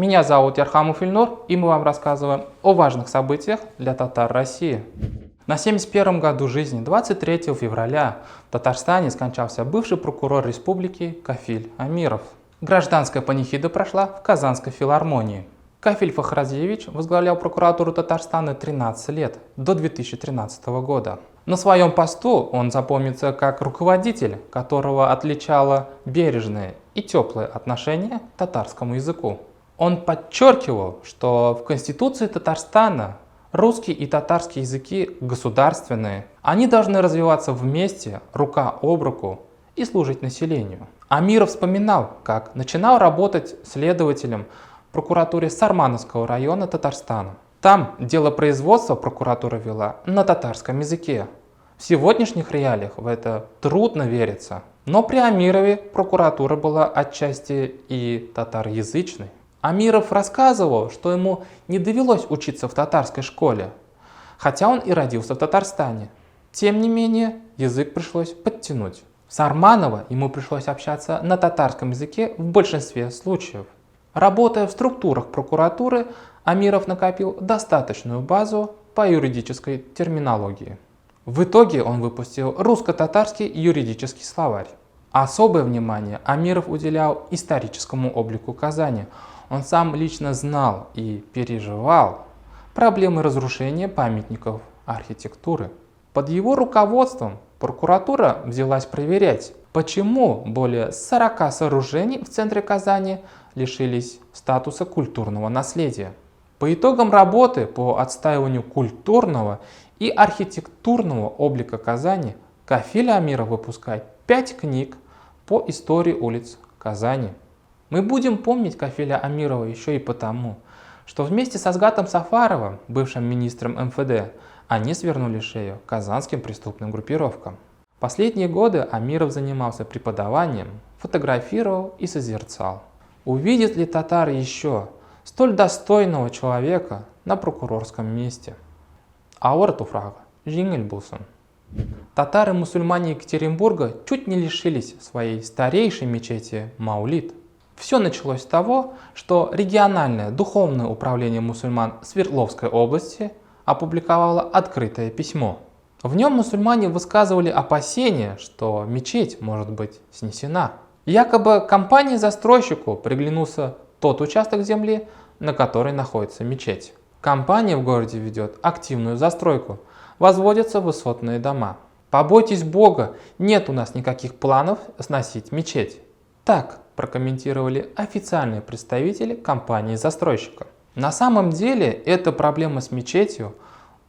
Меня зовут Ярхамов Ильнур, и мы вам рассказываем о важных событиях для татар России. На 71-м году жизни, 23 февраля, в Татарстане скончался бывший прокурор республики Кафиль Амиров. Гражданская панихида прошла в Казанской филармонии. Кафиль Фахразиевич возглавлял прокуратуру Татарстана 13 лет, до 2013 года. На своем посту он запомнится как руководитель, которого отличало бережное и теплое отношение к татарскому языку. Он подчеркивал, что в Конституции Татарстана русский и татарский языки государственные, они должны развиваться вместе, рука об руку и служить населению. Амиров вспоминал, как начинал работать следователем в прокуратуре Сармановского района Татарстана. Там делопроизводство прокуратура вела на татарском языке. В сегодняшних реалиях в это трудно верится. Но при Амирове прокуратура была отчасти и татароязычной. Амиров рассказывал, что ему не довелось учиться в татарской школе, хотя он и родился в Татарстане. Тем не менее, язык пришлось подтянуть. В Сарманово ему пришлось общаться на татарском языке в большинстве случаев. Работая в структурах прокуратуры, Амиров накопил достаточную базу по юридической терминологии. В итоге он выпустил русско-татарский юридический словарь. Особое внимание Амиров уделял историческому облику Казани. Он сам лично знал и переживал проблемы разрушения памятников архитектуры. Под его руководством прокуратура взялась проверять, почему более 40 сооружений в центре Казани лишились статуса культурного наследия. По итогам работы по отстаиванию культурного и архитектурного облика Казани Кафиль Амиров выпускает 5 книг по истории улиц Казани. Мы будем помнить Кафиля Амирова еще и потому, что вместе с Азгатом Сафаровым, бывшим министром МФД, они свернули шею казанским преступным группировкам. Последние годы Амиров занимался преподаванием, фотографировал и созерцал. Увидит ли татар еще столь достойного человека на прокурорском месте? Ауыр туфрагы жеңіл болсын. Татары-мусульмане Екатеринбурга чуть не лишились своей старейшей мечети Маулид. Все началось с того, что региональное духовное управление мусульман Свердловской области опубликовало открытое письмо. В нем мусульмане высказывали опасения, что мечеть может быть снесена. Якобы компании-застройщику приглянулся тот участок земли, на которой находится мечеть. Компания в городе ведет активную застройку, возводятся высотные дома. Побойтесь Бога, нет у нас никаких планов сносить мечеть. Так прокомментировали официальные представители компании-застройщика. На самом деле эта проблема с мечетью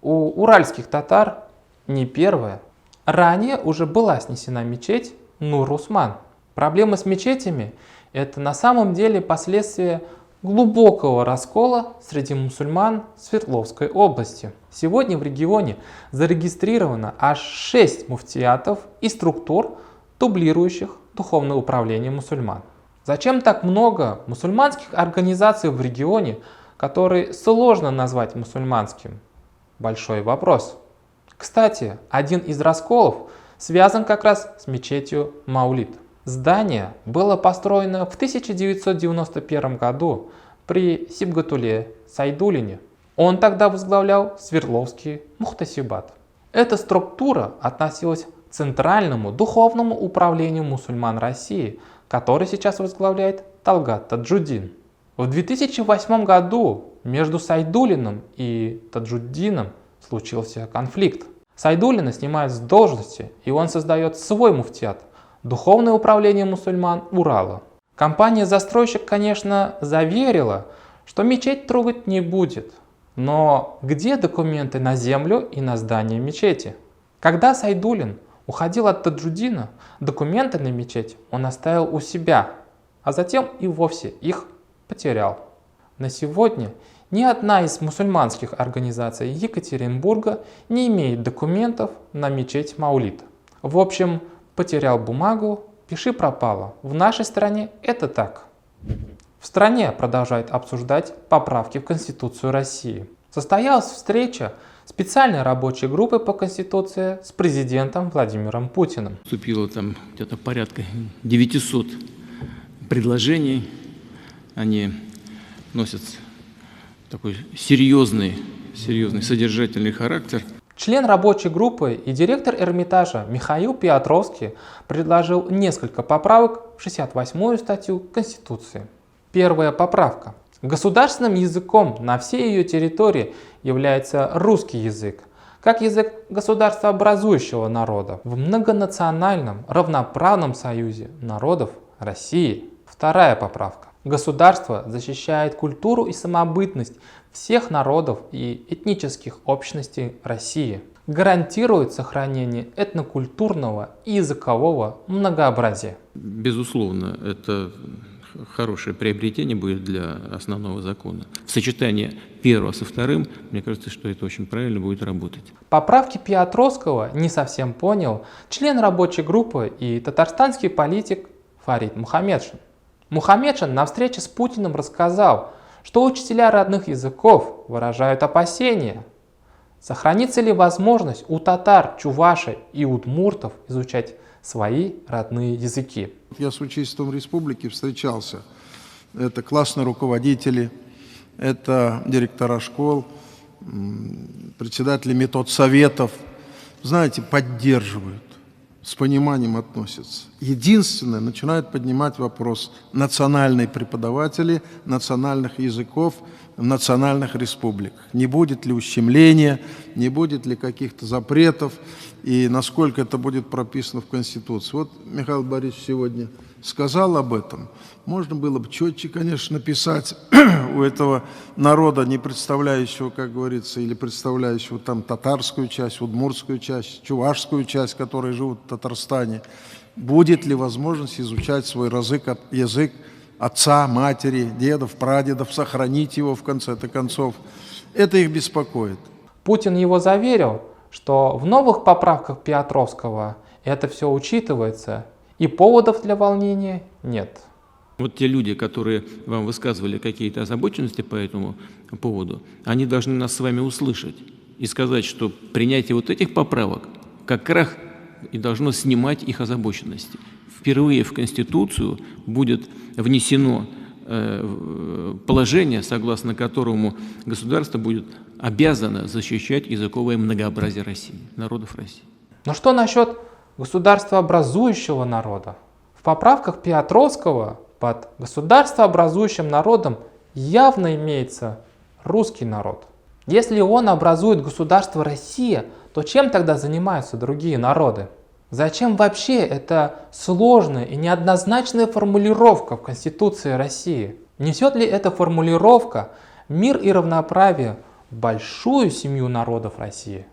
у уральских татар не первая. Ранее уже была снесена мечеть Нур-Усман. Проблема с мечетями – это на самом деле последствия глубокого раскола среди мусульман Свердловской области. Сегодня в регионе зарегистрировано аж 6 муфтиятов и структур, дублирующих духовное управление мусульман. Зачем так много мусульманских организаций в регионе, которые сложно назвать мусульманским? Большой вопрос. Кстати, один из расколов связан как раз с мечетью Маулид. Здание было построено в 1991 году при Сибгатуле Сайдуллине. Он тогда возглавлял Свердловский мухтасибат. Эта структура относилась к Центральному духовному управлению мусульман России, который сейчас возглавляет Талгат Таджудин. В 2008 году между Сайдуллиным и Таджуддином случился конфликт. Сайдуллина снимают с должности, и он создает свой муфтият – Духовное управление мусульман Урала. Компания-застройщик, конечно, заверила, что мечеть трогать не будет. Но где документы на землю и на здание мечети? Когда Сайдуллин уходил от Таджуддина, документы на мечеть он оставил у себя, а затем и вовсе их потерял. На сегодня ни одна из мусульманских организаций Екатеринбурга не имеет документов на мечеть Маулид. В общем, потерял бумагу, пиши пропало. В нашей стране это так. В стране продолжают обсуждать поправки в Конституцию России. Состоялась встреча специальной рабочей группы по Конституции с президентом Владимиром Путиным. Поступило там где-то порядка 900 предложений. Они носят такой серьезный содержательный характер. Член рабочей группы и директор Эрмитажа Михаил Петровский предложил несколько поправок в 68-ю статью Конституции. Первая поправка. Государственным языком на всей ее территории является русский язык, как язык государствообразующего народа в многонациональном равноправном союзе народов России. Вторая поправка. Государство защищает культуру и самобытность всех народов и этнических общностей России, гарантирует сохранение этнокультурного и языкового многообразия. Безусловно, это хорошее приобретение будет для основного закона. В сочетании первого со вторым, мне кажется, что это очень правильно будет работать. Поправки Петровского не совсем понял член рабочей группы и татарстанский политик Фарид Мухаммедшин. Мухаммедшин на встрече с Путиным рассказал, что учителя родных языков выражают опасения. Сохранится ли возможность у татар, чувашей и удмуртов изучать свои родные языки? Я с учительством республики встречался. Это классные руководители, это директора школ, председатели методсоветов. Знаете, поддерживают, с пониманием относятся. Единственное, начинают поднимать вопрос национальные преподаватели национальных языков в национальных республиках. Не будет ли ущемления, не будет ли каких-то запретов, и насколько это будет прописано в Конституции. Вот Михаил Борисович сегодня сказал об этом. Можно было бы четче, конечно, написать у этого народа, не представляющего, как говорится, или представляющего там татарскую часть, удмуртскую часть, чувашскую часть, которые живут в Татарстане. Будет ли возможность изучать свой язык отца, матери, дедов, прадедов, сохранить его в конце-то концов. Это их беспокоит. Путин его заверил, что в новых поправках Петровского это все учитывается, и поводов для волнения нет. Вот те люди, которые вам высказывали какие-то озабоченности по этому поводу, они должны нас с вами услышать и сказать, что принятие вот этих поправок как раз и должно снимать их озабоченности. Впервые в Конституцию будет внесено положение, согласно которому государство будет обязано защищать языковое многообразие России, народов России. Но что насчет государствообразующего народа? В поправках Петровского под государствообразующим народом явно имеется русский народ. Если он образует государство Россия, то чем тогда занимаются другие народы? Зачем вообще эта сложная и неоднозначная формулировка в Конституции России? Несет ли эта формулировка мир и равноправие в большую семью народов России?